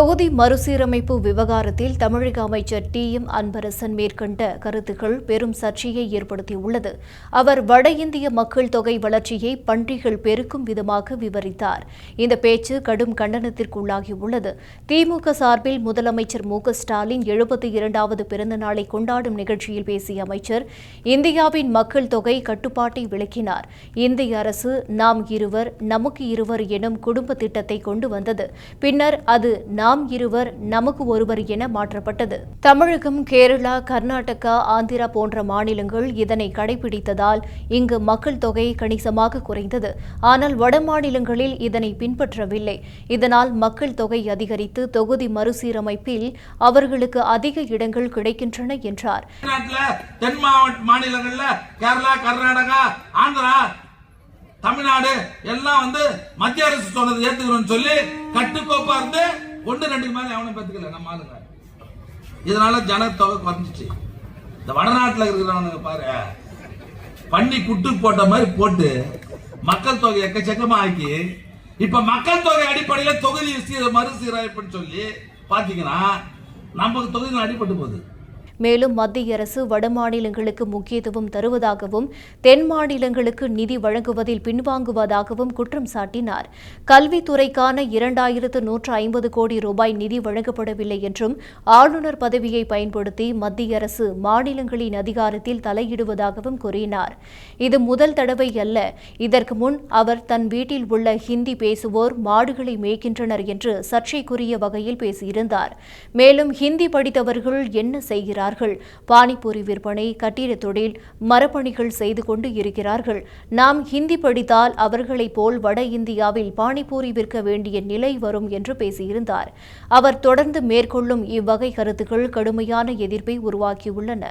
தொகுதி மறுசீரமைப்பு விவகாரத்தில் தமிழக அமைச்சர் டி.எம். அன்பரசன் மேற்கொண்ட கருத்துக்கள் பெரும் சர்ச்சையை ஏற்படுத்தியுள்ளது. அவர் வட இந்திய மக்கள் தொகை வளர்ச்சியை பன்றிகள் பெருக்கும் விதமாக விவரித்தார். இந்த பேச்சு கடும் கண்டனத்திற்குள்ளாகியுள்ளது. திமுக சார்பில் முதலமைச்சர் மு.க.ஸ்டாலின் 72வது பிறந்த நாளை கொண்டாடும் நிகழ்ச்சியில் பேசிய அமைச்சர் இந்தியாவின் மக்கள் தொகை கட்டுப்பாட்டை விளக்கினார். இந்திய அரசு நாம் இருவர் நமக்கு இருவர் எனும் குடும்ப திட்டத்தை கொண்டு வந்தது. பின்னர் அது நாம் இருவர் நமக்கு ஒருவர் என மாற்றப்பட்டது. தமிழகம், கேரளா, கர்நாடகா, ஆந்திரா போன்ற மாநிலங்கள் இதனை கடைபிடித்ததால் இங்கு மக்கள் தொகை கணிசமாக குறைந்தது. ஆனால் வட மாநிலங்களில் இதனை பின்பற்றவில்லை. இதனால் மக்கள் தொகை அதிகரித்து தொகுதி மறுசீரமைப்பில் அவர்களுக்கு அதிக இடங்கள் கிடைக்கின்றன என்றார். தென் மாநிலங்கள்ல கேரளா, கர்நாடகா, ஆந்திரா, தமிழ்நாடு எல்லாம் மத்திய அரசு சொன்னது ஏத்துக்கிறோம் சொல்லி கட்டுக்கோப்பா இருந்து 1-2 மேல அவனும் பெற்றுக்கல நம்ம ஆளுங்க. இதனால ஜனத்தொகை குறைஞ்சிச்சு. இந்த வடநாட்டில் இருக்கிறவனுங்க பாரு, பண்ணி குட்டு போட்ட மாதிரி போட்டு மக்கள் தொகை எக்கச்சக்கமா ஆக்கி இப்ப மக்கள் தொகை அடிப்படையில் தொகுதி மறுசீரமைப்புன்னு சொல்லி பாத்தீங்கன்னா நமக்கு தொகுதிகள் அடிபட்டு போகுது. மேலும் மத்திய அரசு வட மாநிலங்களுக்கு முக்கியத்துவம் தருவதாகவும் தென் மாநிலங்களுக்கு நிதி வழங்குவதில் பின்வாங்குவதாகவும் குற்றம் சாட்டினார். கல்வித்துறைக்கான 2150 கோடி ரூபாய் நிதி வழங்கப்படவில்லை என்றும் ஆளுநர் பதவியை பயன்படுத்தி மத்திய அரசு மாநிலங்களின் அதிகாரத்தில் தலையிடுவதாகவும் கூறினார். இது முதல் தடவை அல்ல. இதற்கு முன் அவர் தன் வீட்டில் உள்ள ஹிந்தி பேசுவோர் மாடுகளை மேய்க்கின்றனர் என்று சர்ச்சைக்குரிய வகையில் பேசியிருந்தார். மேலும் ஹிந்தி படித்தவர்கள் என்ன செய்கிறார்கள்? பானிபூரி விற்பனை, கட்டிட தொழில், மரப்பணிகள் செய்து கொண்டு இருக்கிறார்கள். நாம் ஹிந்தி படித்தால் அவர்களைப் போல் வட இந்தியாவில் பானிபூரி விற்க வேண்டிய நிலை வரும் என்று பேசியிருந்தார். அவர் தொடர்ந்து மேற்கொள்ளும் இவ்வகை கருத்துக்கள் கடுமையான எதிர்ப்பை உருவாக்கியுள்ளன.